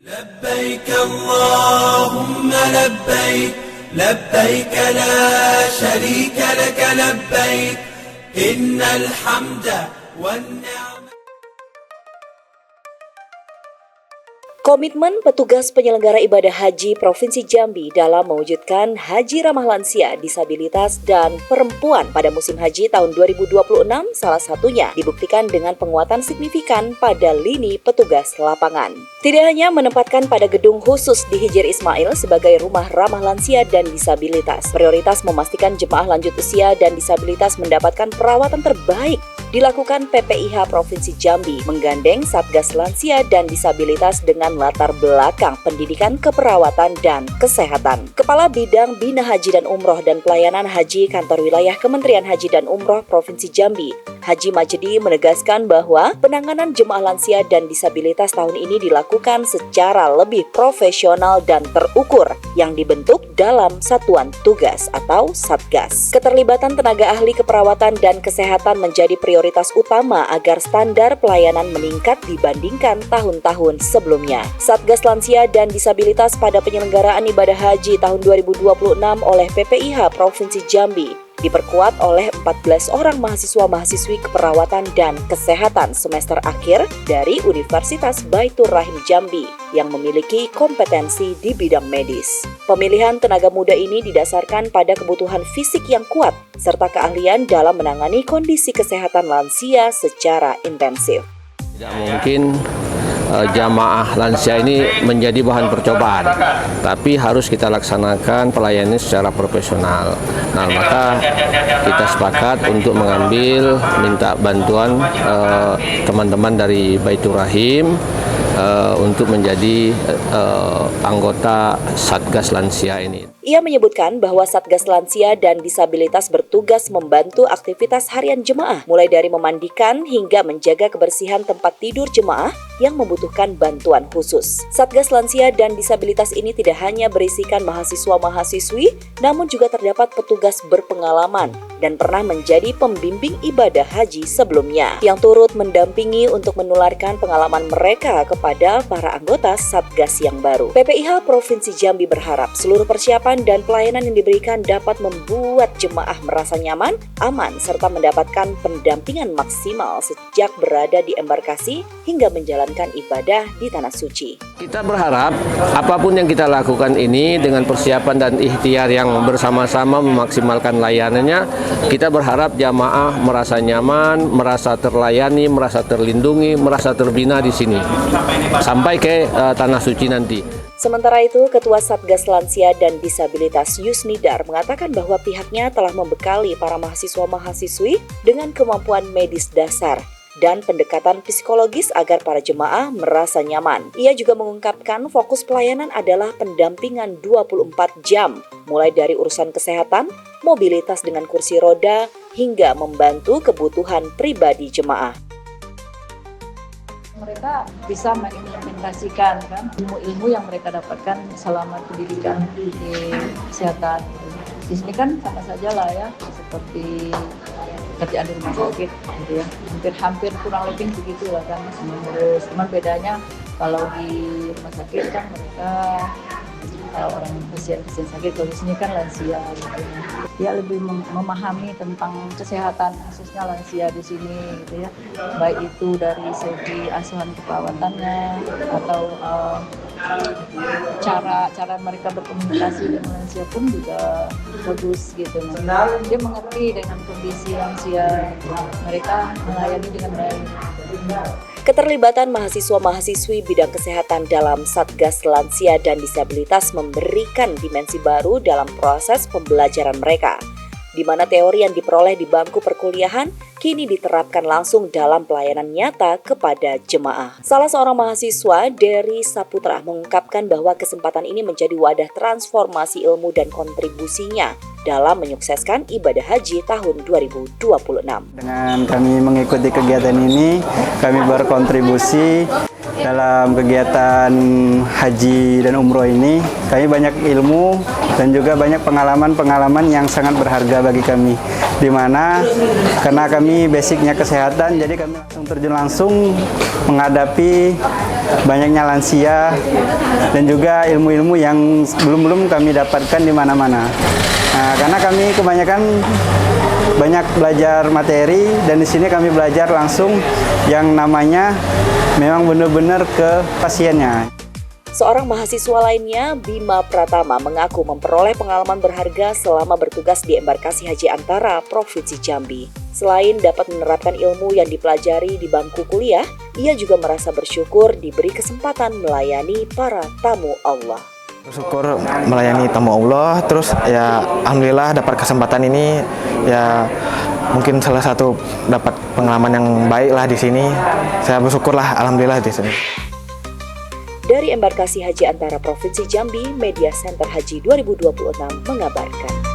لبيك اللهم لبيك لبيك لا شريك لك لبيك إن الحمد والنعمة. Komitmen petugas penyelenggara ibadah haji Provinsi Jambi dalam mewujudkan haji ramah lansia, disabilitas, dan perempuan pada musim haji tahun 2026 salah satunya dibuktikan dengan penguatan signifikan pada lini petugas lapangan. Tidak hanya menempatkan pada gedung khusus di Hijir Ismail sebagai rumah ramah lansia dan disabilitas, prioritas memastikan jemaah lanjut usia dan disabilitas mendapatkan perawatan terbaik dilakukan PPIH Provinsi Jambi menggandeng Satgas Lansia dan Disabilitas dengan latar belakang pendidikan keperawatan dan kesehatan. Kepala Bidang Bina Haji dan Umroh dan Pelayanan Haji Kantor Wilayah Kementerian Haji dan Umroh Provinsi Jambi, Haji Majedi menegaskan bahwa penanganan jemaah lansia dan disabilitas tahun ini dilakukan secara lebih profesional dan terukur yang dibentuk dalam satuan tugas atau Satgas. Keterlibatan tenaga ahli keperawatan dan kesehatan menjadi prioritas utama agar standar pelayanan meningkat dibandingkan tahun-tahun sebelumnya. Satgas Lansia dan Disabilitas pada penyelenggaraan ibadah haji tahun 2026 oleh PPIH Provinsi Jambi diperkuat oleh 14 orang mahasiswa-mahasiswi keperawatan dan kesehatan semester akhir dari Universitas Baitur Rahim Jambi yang memiliki kompetensi di bidang medis. Pemilihan tenaga muda ini didasarkan pada kebutuhan fisik yang kuat serta keahlian dalam menangani kondisi kesehatan lansia secara intensif. Tidak mungkin jamaah lansia ini menjadi bahan percobaan, tapi harus kita laksanakan pelayanan secara profesional. Nah, maka kita sepakat untuk minta bantuan teman-teman dari Baitur Rahim untuk menjadi anggota Satgas Lansia ini. Ia menyebutkan bahwa Satgas Lansia dan Disabilitas bertugas membantu aktivitas harian jemaah, mulai dari memandikan hingga menjaga kebersihan tempat tidur jemaah yang membutuhkan bantuan khusus. Satgas Lansia dan Disabilitas ini tidak hanya berisikan mahasiswa-mahasiswi, namun juga terdapat petugas berpengalaman dan pernah menjadi pembimbing ibadah haji sebelumnya, yang turut mendampingi untuk menularkan pengalaman mereka kepada para anggota Satgas yang baru. PPIH Provinsi Jambi berharap seluruh persiapan dan pelayanan yang diberikan dapat membuat jemaah merasa nyaman, aman, serta mendapatkan pendampingan maksimal sejak berada di embarkasi hingga menjalankan ibadah di Tanah Suci. Kita berharap apapun yang kita lakukan ini dengan persiapan dan ikhtiar yang bersama-sama memaksimalkan layanannya, kita berharap jamaah merasa nyaman, merasa terlayani, merasa terlindungi, merasa terbina di sini sampai ke Tanah Suci nanti. Sementara itu, Ketua Satgas Lansia dan Disabilitas Yusnidar mengatakan bahwa pihaknya telah membekali para mahasiswa-mahasiswi dengan kemampuan medis dasar dan pendekatan psikologis agar para jemaah merasa nyaman. Ia juga mengungkapkan fokus pelayanan adalah pendampingan 24 jam, mulai dari urusan kesehatan, mobilitas dengan kursi roda, hingga membantu kebutuhan pribadi jemaah. Mereka bisa mengimplementasikan kan ilmu-ilmu yang mereka dapatkan selama pendidikan di kesehatan. Di sini kan sama saja lah ya, seperti kerjaan di rumah sakit gitu ya. Hampir kurang lebih begitu lah kan, mengurus. Cuman bedanya kalau di rumah sakit kan mereka orang pasien sakit, kalau di sini kan lansia gitu ya. Dia lebih memahami tentang kesehatan khususnya lansia di sini gitu ya. Baik itu dari segi asuhan keperawatannya atau cara mereka berkomunikasi dengan lansia pun juga bagus gitu. Dia mengerti dengan kondisi lansia, mereka melayani dengan baik. Keterlibatan mahasiswa-mahasiswi bidang kesehatan dalam Satgas Lansia dan Disabilitas memberikan dimensi baru dalam proses pembelajaran mereka, di mana teori yang diperoleh di bangku perkuliahan kini diterapkan langsung dalam pelayanan nyata kepada jemaah. Salah seorang mahasiswa, Dery Saputra, mengungkapkan bahwa kesempatan ini menjadi wadah transformasi ilmu dan kontribusinya dalam menyukseskan ibadah haji tahun 2026. Dengan kami mengikuti kegiatan ini, kami berkontribusi dalam kegiatan haji dan umroh ini. Kami banyak ilmu dan juga banyak pengalaman-pengalaman yang sangat berharga bagi kami. Di mana karena kami basicnya kesehatan, jadi kami terjun langsung menghadapi banyaknya lansia, dan juga ilmu-ilmu yang belum kami dapatkan di mana-mana. Nah, karena kami kebanyakan banyak belajar materi, dan di sini kami belajar langsung yang namanya memang benar-benar ke pasiennya. Seorang mahasiswa lainnya, Bima Pratama, mengaku memperoleh pengalaman berharga selama bertugas di Embarkasi Haji Antara, Provinsi Jambi. Selain dapat menerapkan ilmu yang dipelajari di bangku kuliah, ia juga merasa bersyukur diberi kesempatan melayani para tamu Allah. Bersyukur melayani tamu Allah, terus ya alhamdulillah dapat kesempatan ini, ya mungkin salah satu dapat pengalaman yang baik lah di sini. Saya bersyukurlah alhamdulillah di sini. Dari Embarkasi Haji Antara Provinsi Jambi, Media Center Haji 2026 mengabarkan.